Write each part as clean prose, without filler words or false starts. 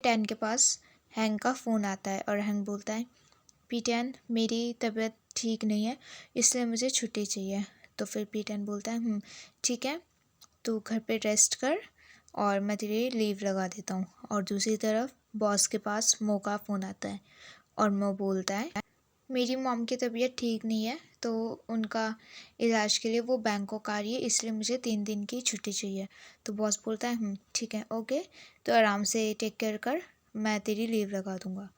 Ten के पास hang का phone आता है और हैंग बोलता है, पी10 मेरी तबीयत ठीक नहीं है इसलिए मुझे छुट्टी चाहिए। तो फिर पी10 बोलता है ठीक है, तू घर पे रेस्ट कर और मैं तेरी लीव लगा देता हूँ। और दूसरी तरफ बॉस के पास मो का फ़ोन आता है और मो बोलता है, मेरी मॉम की तबीयत ठीक नहीं है तो उनका इलाज के लिए वो बैंकॉक आ रही है इसलिए मुझे 3 दिन की छुट्टी चाहिए। तो बॉस बोलता है ठीक है, ओके, तो आराम से टेक केयर कर, मैं तेरी लीव लगा दूँगा।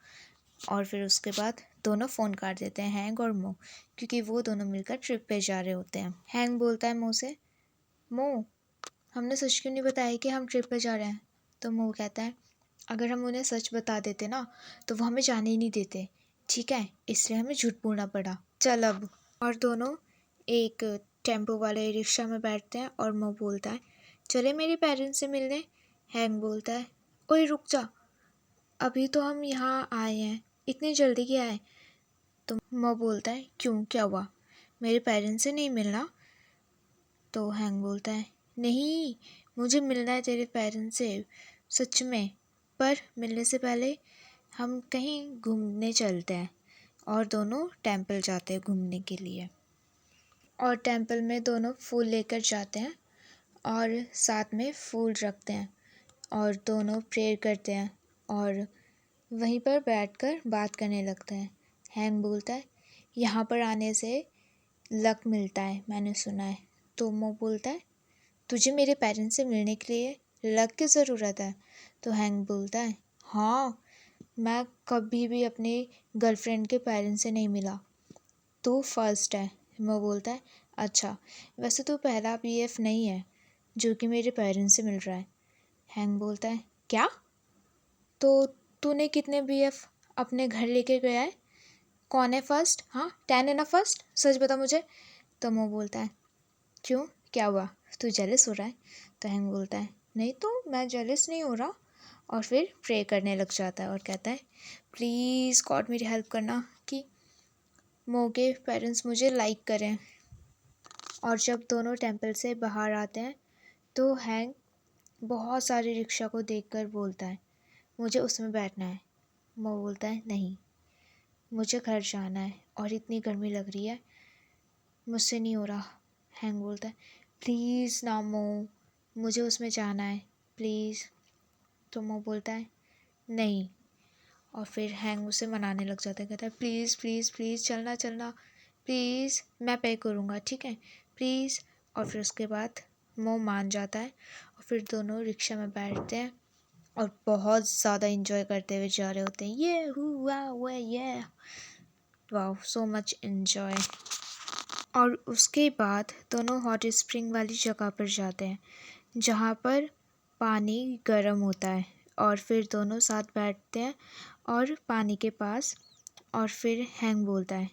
और फिर उसके बाद दोनों फ़ोन काट देते हैं, हैंग और मो, क्योंकि वो दोनों मिलकर ट्रिप पे जा रहे होते हैं। हैंग बोलता है मो से, मो हमने सच क्यों नहीं बताया कि हम ट्रिप पे जा रहे हैं। तो मो कहता है, अगर हम उन्हें सच बता देते ना तो वो हमें जाने ही नहीं देते, ठीक है, इसलिए हमें झूठ बोलना पड़ा, चल अब। और दोनों एक टेम्पो वाले रिक्शा में बैठते हैं और मो बोलता है, चले मेरे पेरेंट्स से मिलने। हैंग बोलता है, ओए रुक जा, अभी तो हम यहाँ आए हैं, इतनी जल्दी क्या है। तो मो बोलता है, क्यों, क्या हुआ, मेरे पेरेंट्स से नहीं मिलना। तो हैंग बोलता है, नहीं, मुझे मिलना है तेरे पेरेंट्स से, सच में, पर मिलने से पहले हम कहीं घूमने चलते हैं। और दोनों टेंपल जाते हैं घूमने के लिए। और टेंपल में दोनों फूल लेकर जाते हैं और साथ में फूल रखते हैं और दोनों प्रेयर करते हैं और वहीं पर बैठकर बात करने लगते हैं। हैंग बोलता है, यहाँ पर आने से लक मिलता है, मैंने सुना है। तो मो बोलता है, तुझे मेरे पेरेंट्स से मिलने के लिए लक की ज़रूरत है। तो हैंग बोलता है, हाँ, मैं कभी भी अपनी गर्लफ्रेंड के पेरेंट्स से नहीं मिला, तू फर्स्ट है। मो बोलता है, अच्छा, वैसे तू पहला बीएफ नहीं है जो कि मेरे पेरेंट्स से मिल रहा है। हैंग बोलता है, क्या, तो तूने कितने बीएफ अपने घर लेके गया है, कौन है फर्स्ट, हाँ 10 है ना फर्स्ट, सच बता मुझे। तो मो बोलता है, क्यों, क्या हुआ, तू जेलस हो रहा है। तो हैंग बोलता है, नहीं तो मैं जेलस नहीं हो रहा। और फिर प्रे करने लग जाता है और कहता है, प्लीज़ गॉड मेरी हेल्प करना कि मो के पेरेंट्स मुझे लाइक करें। और जब दोनों टेंपल से बाहर आते हैं तो हैंग बहुत सारे रिक्शा को देखकर बोलता है, मुझे उसमें बैठना है। मो बोलता है, नहीं, मुझे घर जाना है और इतनी गर्मी लग रही है, मुझसे नहीं हो रहा। हैंग बोलता है, प्लीज़ ना मो, मुझे उसमें जाना है, प्लीज़। तो मो बोलता है, नहीं। और फिर हैंग उसे मनाने लग जाता है, कहता है, प्लीज़ प्लीज़ प्लीज़ चलना चलना, प्लीज़ मैं पे करूँगा, ठीक है, प्लीज़। और फिर उसके बाद मो मान जाता है और फिर दोनों रिक्शा में बैठते हैं और बहुत ज़्यादा इंजॉय करते हुए जा रहे होते हैं। ये हुआ हुआ ये, वाओ, सो मच इन्जॉय। और उसके बाद दोनों हॉट स्प्रिंग वाली जगह पर जाते हैं जहाँ पर पानी गर्म होता है और फिर दोनों साथ बैठते हैं और पानी के पास। और फिर हैंग बोलता है,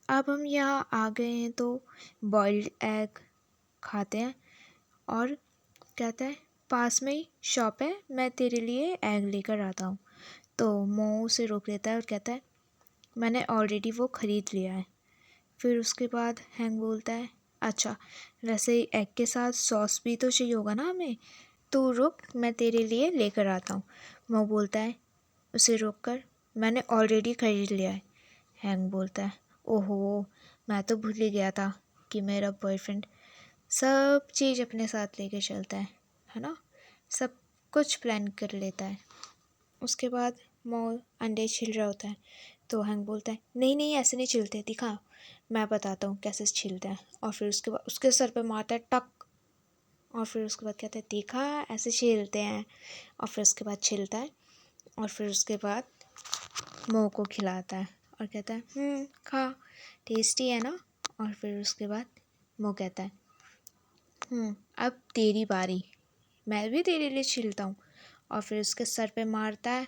अब हम यहाँ आ गए हैं तो बॉइल्ड एग खाते हैं। और कहता है, पास में ही शॉप है, मैं तेरे लिए एग लेकर आता हूँ। तो मो उसे रोक लेता है और कहता है, मैंने ऑलरेडी वो ख़रीद लिया है। फिर उसके बाद हैंग बोलता है, अच्छा, वैसे एग के साथ सॉस भी तो चाहिए होगा ना हमें, तो रुक, मैं तेरे लिए लेकर आता हूँ। मो बोलता है उसे रोक कर, मैंने ऑलरेडी ख़रीद लिया है। हैंग बोलता है, ओहो, मैं तो भूल ही गया था कि मेरा बॉयफ्रेंड सब चीज़ अपने साथ लेके चलता है ना, सब कुछ प्लान कर लेता है। उसके बाद मो अंडे छील रहा होता है तो हैंग बोलता है, नहीं नहीं, ऐसे नहीं छिलते, दिखा, मैं बताता हूँ कैसे छीलते हैं। और फिर उसके बाद उसके सर पे मारता है टक। और फिर उसके बाद कहता है, देखा, ऐसे छीलते हैं। और फिर उसके बाद छिलता है और फिर उसके बाद मो को खिलाता है और कहता है, खा, टेस्टी है ना। और फिर उसके बाद मो कहता है, अब तेरी बारी, मैं भी तेरे लिए छिलता हूँ। और फिर उसके सर पे मारता है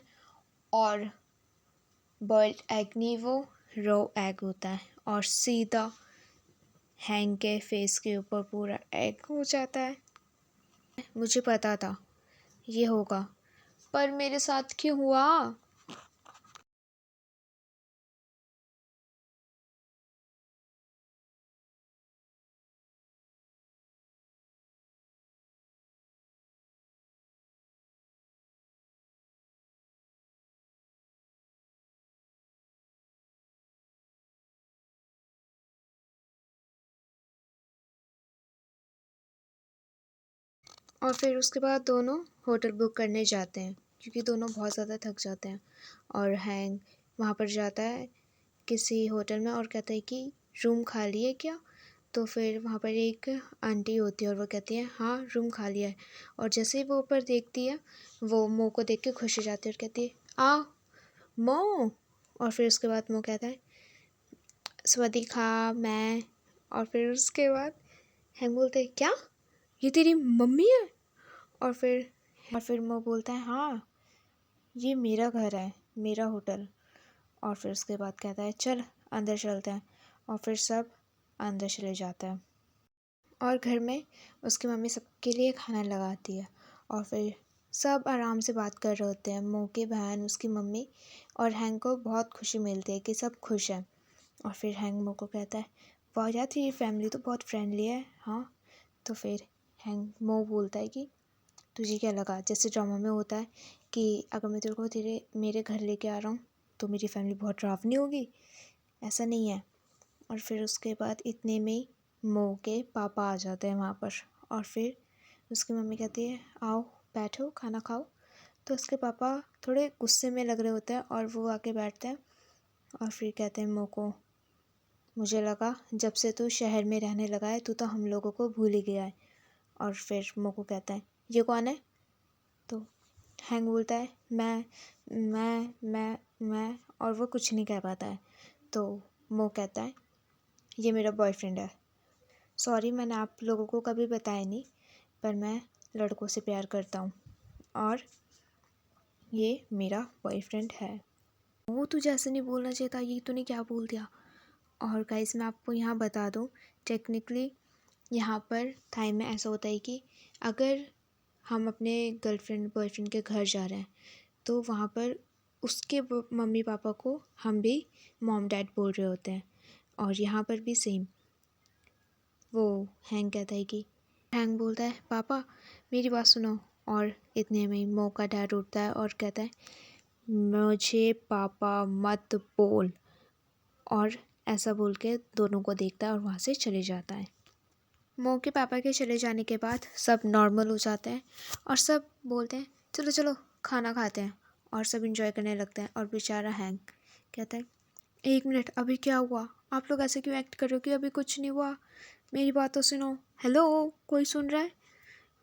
और बॉइल्ड एग नहीं, वो रो एग होता है और सीधा हैंग के फेस के ऊपर पूरा एग हो जाता है। मुझे पता था ये होगा, पर मेरे साथ क्यों हुआ। और फिर उसके बाद दोनों होटल बुक करने जाते हैं क्योंकि दोनों बहुत ज़्यादा थक जाते हैं। और हैंग वहाँ पर जाता है किसी होटल में और कहता है कि रूम खाली है क्या? तो फिर वहाँ पर एक आंटी होती है और वो कहती है हाँ रूम खाली है। और जैसे ही वो ऊपर देखती है वो मो को देख के खुश हो जाती है और कहती है आ मो। और फिर उसके बाद मो कहता है सवादी खा मैं। और फिर उसके बाद हैंग बोलते हैं क्या ये तेरी मम्मी है? और फिर मो बोलता है हाँ ये मेरा घर है, मेरा होटल। और फिर उसके बाद कहता है चल अंदर चलते हैं। और फिर सब अंदर चले जाते हैं और घर में उसकी मम्मी सबके लिए खाना लगाती है। और फिर सब आराम से बात कर रहे होते हैं, मो की बहन, उसकी मम्मी। और हैंग को बहुत खुशी मिलती है कि सब खुश हैं। और फिर हैंग मो को कहता है वाह यार तेरी फैमिली तो बहुत फ्रेंडली है। हाँ तो फिर हैंग मो बोलता है कि तुझे क्या लगा जैसे ड्रामा में होता है कि अगर मैं तेरे को तेरे मेरे घर लेके आ रहा हूँ तो मेरी फैमिली बहुत डरावनी होगी? ऐसा नहीं है। और फिर उसके बाद इतने में ही मो के पापा आ जाते हैं वहाँ पर। और फिर उसकी मम्मी कहती है आओ बैठो खाना खाओ। तो उसके पापा थोड़े गुस्से में लग रहे होते हैं और वो आके बैठते हैं। और फिर कहते हैं मो को मुझे लगा जब से तू शहर में रहने लगा है तू तो हम लोगों को भूल ही गया है। और फिर मो को कहता है ये कौन है? तो हैंग बोलता है मैं और वो कुछ नहीं कह पाता है। तो मो कहता है ये मेरा बॉयफ्रेंड है। सॉरी मैंने आप लोगों को कभी बताया नहीं पर मैं लड़कों से प्यार करता हूँ और ये मेरा बॉयफ्रेंड है। वो तुझे ऐसे नहीं बोलना चाहिए था, ये तूने क्या बोल दिया? और गाइस मैं आपको यहाँ बता दूँ टेक्निकली यहाँ पर थाई में ऐसा होता है कि अगर हम अपने गर्लफ्रेंड बॉयफ्रेंड के घर जा रहे हैं तो वहाँ पर उसके मम्मी पापा को हम भी मॉम डैड बोल रहे होते हैं। और यहाँ पर भी सेम वो हैंग कहता है कि हैंग बोलता है पापा मेरी बात सुनो। और इतने में मो का डैड उठता है और कहता है मुझे पापा मत बोल। और ऐसा बोल के दोनों को देखता है और वहाँ से चले जाता है। मो के पापा के चले जाने के बाद सब नॉर्मल हो जाते हैं और सब बोलते हैं चलो चलो खाना खाते हैं। और सब इंजॉय करने लगते हैं। और बेचारा हैंग कहता है एक मिनट अभी क्या हुआ? आप लोग ऐसे क्यों एक्ट कर रहे हो कि अभी कुछ नहीं हुआ? मेरी बात तो सुनो। हेलो कोई सुन रहा है?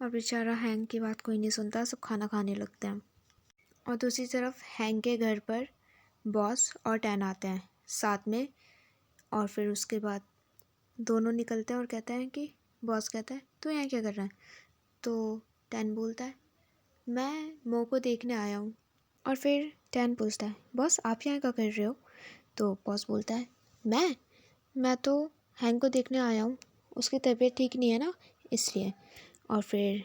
और बेचारा हैंग की बात कोई नहीं सुनता, सब खाना खाने लगते हैं। और दूसरी तरफ हैंग के घर पर बॉस और टैन आते हैं साथ में। और फिर उसके बाद दोनों निकलते हैं और कहते हैं कि बॉस कहता है तू यहाँ क्या कर रहा है? तो टैन बोलता है मैं मो को देखने आया हूँ। और फिर टैन पूछता है बॉस आप यहाँ क्या कर रहे हो? तो बॉस बोलता है मैं तो हैंग को देखने आया हूँ, उसकी तबीयत ठीक नहीं है ना इसलिए। और फिर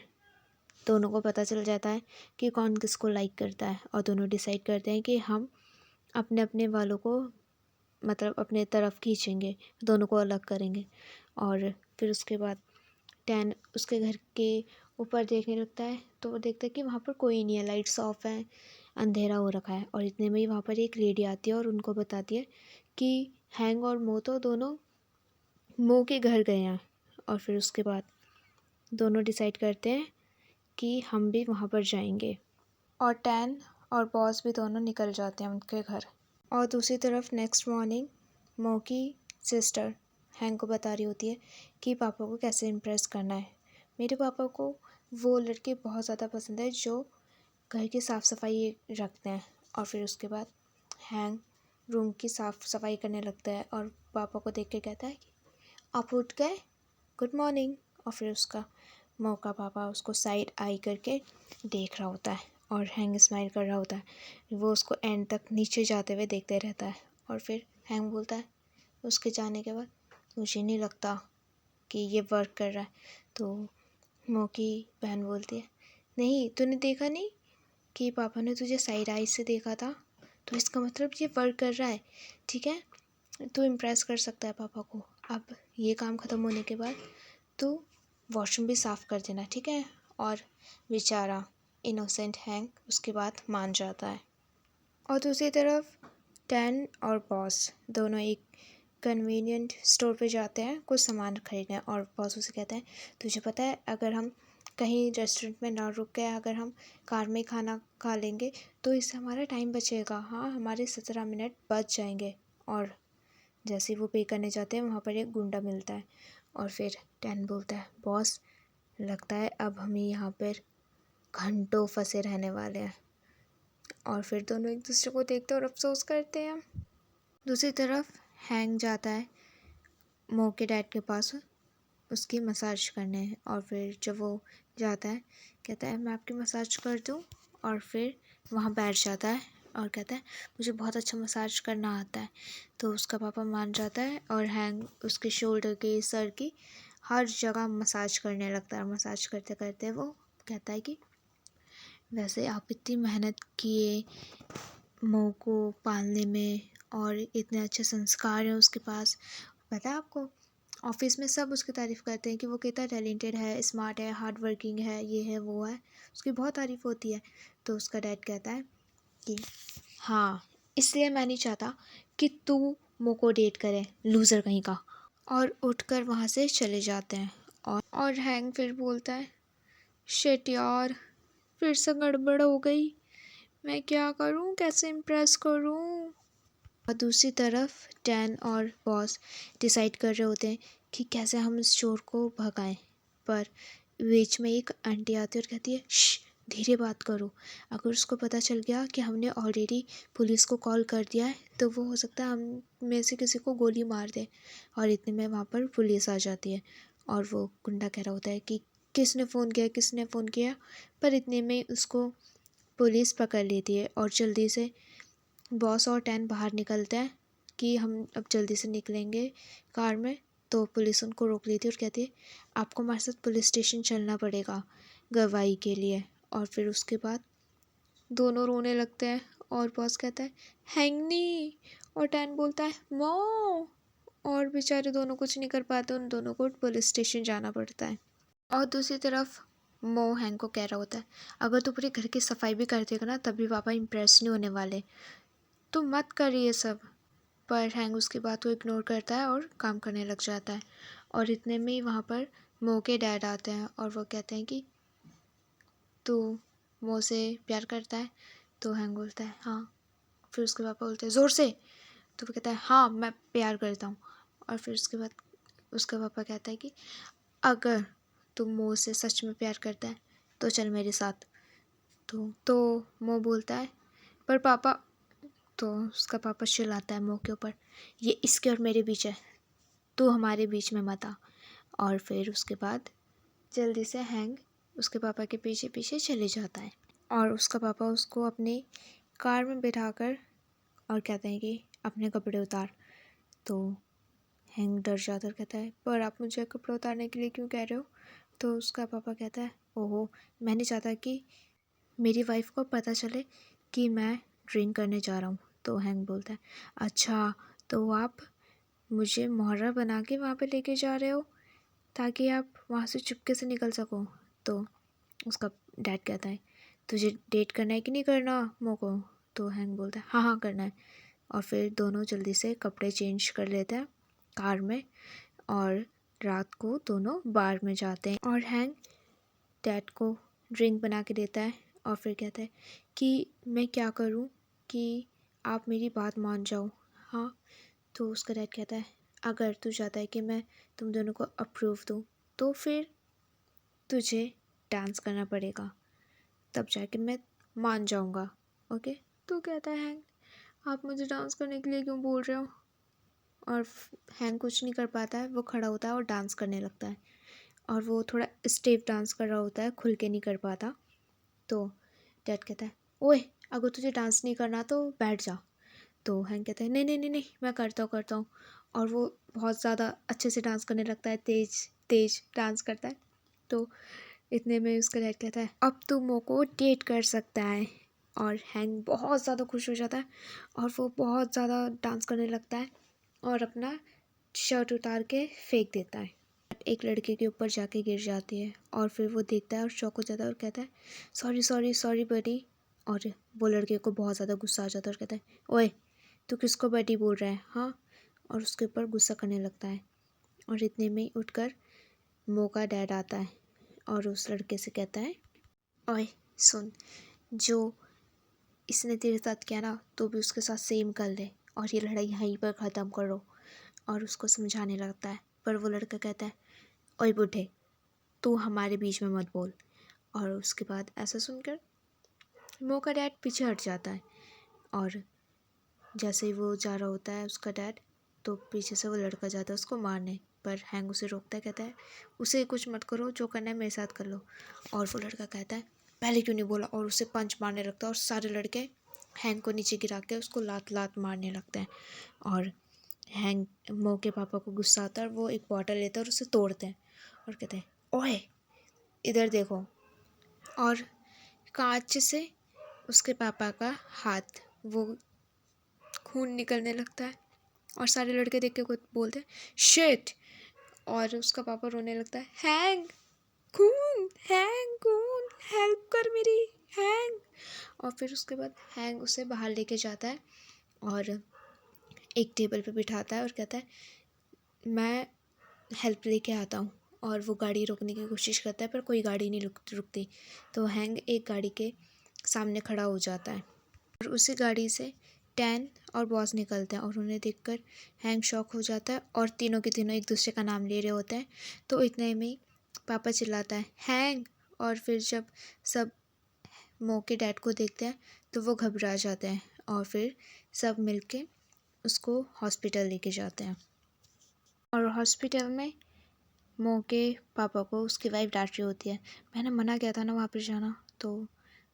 दोनों को पता चल जाता है कि कौन किसको लाइक करता है और दोनों डिसाइड करते हैं कि हम अपने अपने वालों को मतलब अपने तरफ खींचेंगे, दोनों को अलग करेंगे। और फिर उसके बाद टैन उसके घर के ऊपर देखने लगता है तो वो देखता है कि वहाँ पर कोई नहीं है, लाइट्स ऑफ हैं, अंधेरा हो रखा है। और इतने में ही वहाँ पर एक लेडी आती है और उनको बताती है कि हैंग और मो तो दोनों मो के घर गए हैं। और फिर उसके बाद दोनों डिसाइड करते हैं कि हम भी वहाँ पर जाएंगे। और टैन और बॉस भी दोनों निकल जाते हैं उनके घर। और दूसरी तरफ नेक्स्ट मॉर्निंग मो की सिस्टर हैंग को बता रही होती है कि पापा को कैसे इम्प्रेस करना है। मेरे पापा को वो लड़के बहुत ज़्यादा पसंद है जो घर की साफ़ सफाई रखते हैं। और फिर उसके बाद हैंग रूम की साफ़ सफाई करने लगता है और पापा को देख के कहता है कि आप उठ गए, गुड मॉर्निंग। और फिर उसका मो का पापा उसको साइड आई करके देख रहा होता है और हैंग स्माइल कर रहा होता है। वो उसको एंड तक नीचे जाते हुए देखते रहता है। और फिर हैंग बोलता है उसके जाने के बाद मुझे नहीं लगता कि ये वर्क कर रहा है। तो मो की बहन बोलती है नहीं तूने देखा नहीं कि पापा ने तुझे साइड आई से देखा था, तो इसका मतलब ये वर्क कर रहा है। ठीक है तू इम्प्रेस कर सकता है पापा को। अब ये काम ख़त्म होने के बाद तू वॉशरूम भी साफ़ कर देना, ठीक है? और बेचारा इनोसेंट हैंग उसके बाद मान जाता है। और दूसरी तरफ टैन और बॉस दोनों एक कन्वीनियंट स्टोर पे जाते हैं कुछ सामान खरीदने। और बॉस उसे कहते हैं तुझे पता है अगर हम कहीं रेस्टोरेंट में ना रुक के अगर हम कार में खाना खा लेंगे तो इससे हमारा टाइम बचेगा। हाँ, हमारे 17 मिनट बच जाएंगे। और जैसे ही वो पे करने जाते हैं वहाँ पर एक गुंडा मिलता है और फिर टैन बोलता है, बॉस लगता है अब हम यहाँ पर घंटों फंसे रहने वाले हैं। और फिर दोनों एक दूसरे को देखते हैं और अफसोस करते हैं। दूसरी तरफ हैंग जाता है मो के डैड के पास उसकी मसाज करने, और फिर जब वो जाता है कहता है मैं आपकी मसाज कर दूँ, और फिर वहाँ बैठ जाता है और कहता है मुझे बहुत अच्छा मसाज करना आता है। तो उसका पापा मान जाता है और हैंग उसके शोल्डर की, सर की हर जगह मसाज करने लगता है। मसाज करते करते वो कहता है कि वैसे आप इतनी मेहनत किए मो को पालने में और इतने अच्छे संस्कार हैं उसके पास। पता है आपको ऑफिस में सब उसकी तारीफ़ करते हैं कि वो कितना टैलेंटेड है, स्मार्ट है, हार्ड वर्किंग है, ये है वो है, उसकी बहुत तारीफ़ होती है। तो उसका डैड कहता है कि हाँ, इसलिए मैं नहीं चाहता कि तू मो को डेट करे, लूज़र कहीं का। और उठकर वहाँ से चले जाते हैं। और हैंग फिर बोलता है शिट यार, फिर से गड़बड़ हो गई, मैं क्या करूँ, कैसे इम्प्रेस करूँ। और दूसरी तरफ डैन और बॉस डिसाइड कर रहे होते हैं कि कैसे हम इस चोर को भगाएं। पर बीच में एक आंटी आती है और कहती है श्श, धीरे बात करो, अगर उसको पता चल गया कि हमने ऑलरेडी पुलिस को कॉल कर दिया है तो वो हो सकता है हम में से किसी को गोली मार दे। और इतने में वहाँ पर पुलिस आ जाती है और वो गुंडा कह रहा होता है कि किसने फ़ोन किया, किसने फ़ोन किया। पर इतने में उसको पुलिस पकड़ लेती है और जल्दी से बॉस और टैन बाहर निकलते हैं कि हम अब जल्दी से निकलेंगे कार में। तो पुलिस उनको रोक लेती है और कहती है आपको हमारे साथ पुलिस स्टेशन चलना पड़ेगा गवाही के लिए। और फिर उसके बाद दोनों रोने लगते हैं और बॉस कहता है हैंगनी, और टैन बोलता है मो, और बेचारे दोनों कुछ नहीं कर पाते, उन दोनों को पुलिस स्टेशन जाना पड़ता है। और दूसरी तरफ मो हैंग को कह रहा होता है अगर तू पूरे घर की सफाई भी कर देगा ना तब भी पापा इम्प्रेस नहीं होने वाले, तुम मत कर ये सब। पर हैंग उसकी बात को इग्नोर करता है और काम करने लग जाता है। और इतने में ही वहाँ पर मो के डैड आते हैं और वो कहते हैं कि तू मो से प्यार करता है। तो हैंग बोलता है हाँ। फिर उसके पापा बोलते हैं ज़ोर से। तो वो कहता है हाँ मैं प्यार करता हूँ। और फिर उसके बाद उसका पापा कहता है कि अगर तू मो से सच में प्यार करता है तो चल मेरे साथ। तो मो बोलता है पर पापा। तो उसका पापा चिल्लाता है मो के ऊपर, ये इसके और मेरे बीच है, तू हमारे बीच में मत आ। और फिर उसके बाद जल्दी से हैंग उसके पापा के पीछे पीछे चले जाता है और उसका पापा उसको अपनी कार में बिठाकर और कहते हैं कि अपने कपड़े उतार। तो हैंग डर जाता और कहता है पर आप मुझे कपड़े उतारने के लिए क्यों कह रहे हो। तो उसका पापा कहता है ओहो, मैं नहीं चाहता कि मेरी वाइफ को पता चले कि मैं ड्रिंक करने जा रहा हूँ। तो हैंग बोलता है अच्छा, तो आप मुझे मोहरा बना के वहाँ पे लेके जा रहे हो ताकि आप वहाँ से चुपके से निकल सको। तो उसका डैड कहता है तुझे डेट करना है कि नहीं करना मो को। तो हैंग बोलता है हाँ हाँ करना है। और फिर दोनों जल्दी से कपड़े चेंज कर लेते हैं कार में और रात को दोनों बार में जाते हैं। और हैंग डैड को ड्रिंक बना के देता है और फिर कहता है कि मैं क्या करूं कि आप मेरी बात मान जाओ। हाँ। तो उसका डैड कहता है अगर तू चाहता है कि मैं तुम दोनों को अप्रूव दूँ तो फिर तुझे डांस करना पड़ेगा, तब जाके मैं मान जाऊँगा। ओके। तो कहता है हैंग आप मुझे डांस करने के लिए क्यों बोल रहे हो। और हैंग कुछ नहीं कर पाता है, वो खड़ा होता है और डांस करने लगता है। और वो थोड़ा स्टेप डांस कर रहा होता है, खुल के नहीं कर पाता। तो डैड कहता है ओए अगर तुझे डांस नहीं करना तो बैठ जा। तो हैंग कहता है नहीं नहीं नहीं नहीं मैं करता हूँ। और वो बहुत ज़्यादा अच्छे से डांस करने लगता है, तेज तेज डांस करता है। तो इतने में उसका डैड कहता है अब तू मो को डेट कर सकता है। और हैंग बहुत ज़्यादा खुश हो जाता है और वो बहुत ज़्यादा डांस करने लगता है और अपना शर्ट उतार के फेंक देता है। एक लड़के के ऊपर जाके गिर जाती है और फिर वो देखता है और शॉक हो जाता है और कहता है सॉरी सॉरी सॉरी बडी। और वो लड़के को बहुत ज़्यादा गुस्सा आ जाता है और कहता है ओए तू किसको बडी बोल रहा है हाँ। और उसके ऊपर गुस्सा करने लगता है। और इतने में ही उठकर मो का डैड आता है और उस लड़के से कहता है, ओए सुन, जो इसने तेरे साथ किया ना तो भी उसके साथ सेम कर ले और ये लड़ाई यहीं पर ख़त्म करो। और उसको समझाने लगता है, पर वो लड़का कहता है, ओए बूढ़े, तू हमारे बीच में मत बोल। और उसके बाद ऐसा सुनकर मो का डैड पीछे हट जाता है और जैसे ही वो जा रहा होता है उसका डैड, तो पीछे से वो लड़का जाता है उसको मारने, पर हैंग उसे रोकता है, कहता है उसे कुछ मत करो, जो करना है मेरे साथ कर लो। और वो लड़का कहता है पहले क्यों नहीं बोला, और उसे पंच मारने लगता है और सारे लड़के हैंग को नीचे गिरा के उसको लात लात मारने लगते हैं। और हैंग मो के पापा को गुस्सा आता है और वो एक बॉटल लेते हैं और उसे तोड़ते हैं और कहते हैं ओए इधर देखो। और कांच से उसके पापा का हाथ, वो खून निकलने लगता है और सारे लड़के देख के कुछ बोलते हैं शिट। और उसका पापा रोने लगता है, हैंग खून हेल्प कर मेरी हैंग। और फिर उसके बाद हैंग उसे बाहर लेके जाता है और एक टेबल पे बिठाता है और कहता है मैं हेल्प लेके आता हूँ। और वो गाड़ी रोकने की कोशिश करता है पर कोई गाड़ी नहीं रुकती। तो हैंग एक गाड़ी के सामने खड़ा हो जाता है और उसी गाड़ी से टैन और बॉस निकलते हैं और उन्हें देखकर हैंग शॉक हो जाता है और तीनों के तीनों एक दूसरे का नाम ले रहे होते हैं। तो इतने में पापा चिल्लाता है हैंग। और फिर जब सब मो के डैड को देखते हैं तो वो घबरा जाते हैं और फिर सब मिलके उसको हॉस्पिटल लेके जाते हैं। और हॉस्पिटल में मो के पापा को उसकी वाइफ डांट रही होती है, मैंने मना किया था ना वहाँ पर जाना। तो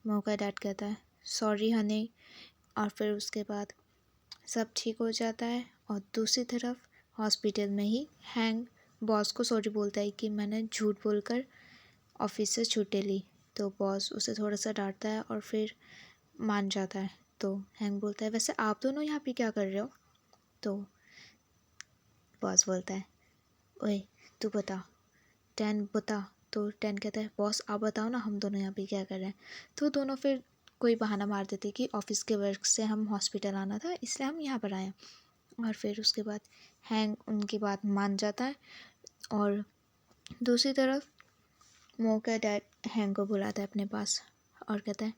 मो का डैड कहता है सॉरी हनी। और फिर उसके बाद सब ठीक हो जाता है और दूसरी तरफ हॉस्पिटल में ही हैंग बॉस को सॉरी बोलता है कि मैंने झूठ बोलकर ऑफिस से छुट्टी ली। तो बॉस उसे थोड़ा सा डांटता है और फिर मान जाता है। तो हैंग बोलता है वैसे आप दोनों यहाँ पे क्या कर रहे हो। तो बॉस बोलता है ओए तू बता, टैन बता। तो टैन कहता है बॉस आप बताओ ना हम दोनों यहाँ पे क्या कर रहे हैं। तो दोनों फिर कोई बहाना मार देते कि ऑफिस के वर्क से हम हॉस्पिटल आना था इसलिए हम यहाँ पर आए। और फिर उसके बाद हैंग उनकी बात मान जाता है। और दूसरी तरफ मो का डैड हैंग को बुलाता है अपने पास और कहता है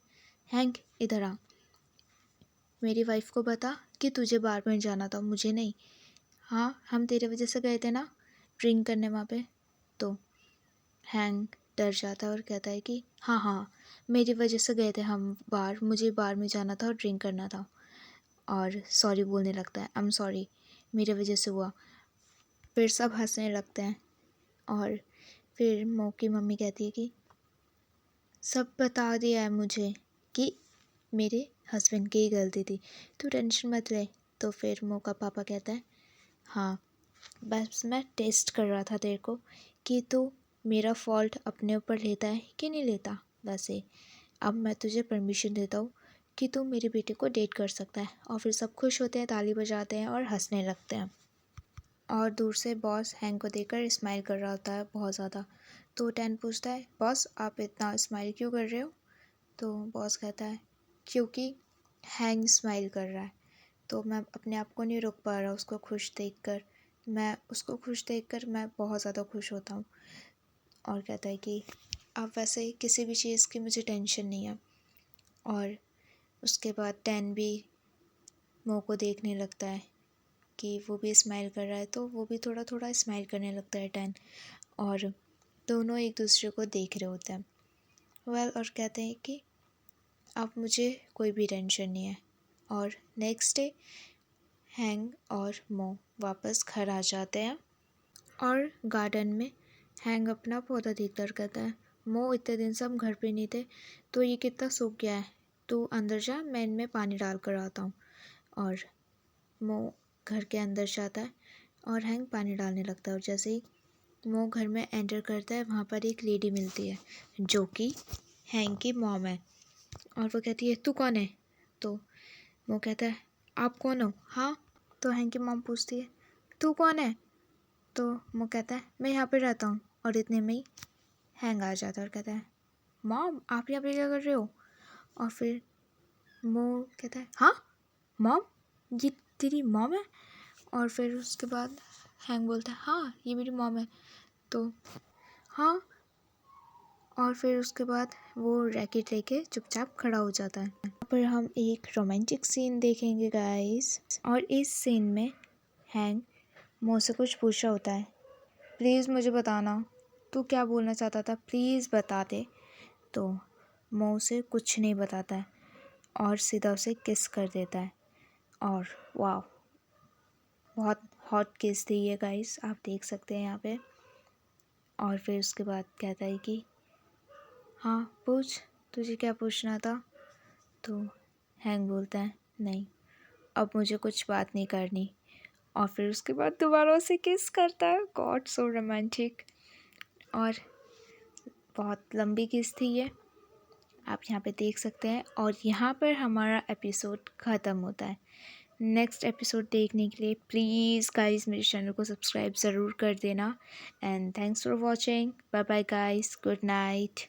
हैंग इधर आ, मेरी वाइफ को बता कि तुझे बार में जाना था मुझे नहीं। हाँ हम तेरे वजह से गए थे ना ड्रिंक करने वहाँ पे। तो हैंग डर जाता है और कहता है कि हाँ मेरी वजह से गए थे हम बार, मुझे बार में जाना था और ड्रिंक करना था। और सॉरी बोलने लगता है आई एम सॉरी मेरे वजह से हुआ। फिर सब हंसने लगते हैं और फिर मो की मम्मी कहती है कि सब बता दिया है मुझे कि मेरे हस्बैंड की ही गलती थी, तू टेंशन मत ले। तो फिर मो का पापा कहता है हाँ बस मैं टेस्ट कर रहा था तेरे को कि तू मेरा फॉल्ट अपने ऊपर लेता है कि नहीं लेता। वैसे अब मैं तुझे परमिशन देता हूँ कि तू मेरे बेटे को डेट कर सकता है। और फिर सब खुश होते हैं, ताली बजाते हैं और हंसने लगते हैं। और दूर से बॉस हैंग को देखकर स्माइल कर रहा होता है बहुत ज़्यादा। तो टैन पूछता है बॉस आप इतना स्माइल क्यों कर रहे हो। तो बॉस कहता है क्योंकि हैंग स्माइल कर रहा है तो मैं अपने आप को नहीं रोक पा रहा उसको खुश देखकर। मैं बहुत ज़्यादा खुश होता हूँ। और कहता है कि अब वैसे किसी भी चीज़ की मुझे टेंशन नहीं है। और उसके बाद टैन भी मो को देखने लगता है कि वो भी स्माइल कर रहा है तो वो भी थोड़ा थोड़ा स्माइल करने लगता है टैन। और दोनों एक दूसरे को देख रहे होते हैं और कहते हैं कि अब मुझे कोई भी टेंशन नहीं है। और नेक्स्ट डे हैंग और मो वापस घर आ जाते हैं और गार्डन में हैंग अपना पौधा देखकर कहता है मो इतने दिन से हम घर पे नहीं थे तो ये कितना सूख गया है, तू अंदर जा मैं इनमें पानी डाल कर आता हूँ। और मो घर के अंदर जाता है और हैंग पानी डालने लगता है। और जैसे ही मो घर में एंटर करता है वहाँ पर एक लेडी मिलती है जो कि हैंग की मॉम है। और वो कहती है तू कौन है। तो वो कहता है आप कौन हो। हाँ। तो हैंग की मॉम पूछती है तू कौन है। तो वो कहता है मैं यहाँ पे रहता हूँ। और इतने में ही हैंग आ जाता है और कहता है मॉम आप यहाँ पे क्या कर रहे हो। और फिर वो कहता है हाँ मॉम ये तेरी मॉम है। और फिर उसके बाद हैंग बोलता है हाँ ये मेरी मॉम है। तो हाँ और फिर उसके बाद वो रैकेट लेके चुपचाप खड़ा हो जाता है। यहाँ पर हम एक रोमांटिक सीन देखेंगे गाइस। और इस सीन में हैंक मो से कुछ पूछा होता है, प्लीज़ मुझे बताना, तू क्या बोलना चाहता था, प्लीज़ बता दे। तो मो उसे कुछ नहीं बताता है और सीधा उसे किस कर देता है। और वाह, बहुत हॉट किस थी ये गाइस, आप देख सकते हैं यहाँ पे। और फिर उसके बाद कहता है कि हाँ पूछ, तुझे क्या पूछना था। तो हैंक बोलता है नहीं, अब मुझे कुछ बात नहीं करनी। और फिर उसके बाद दोबारा उसे किस करता है। God, so romantic. और बहुत लंबी किस थी ये, आप यहाँ पे देख सकते हैं। और यहाँ पर हमारा एपिसोड ख़त्म होता है। नेक्स्ट एपिसोड देखने के लिए प्लीज़ गाइस मेरे चैनल को सब्सक्राइब ज़रूर कर देना। And thanks for watching, bye bye guys, good night.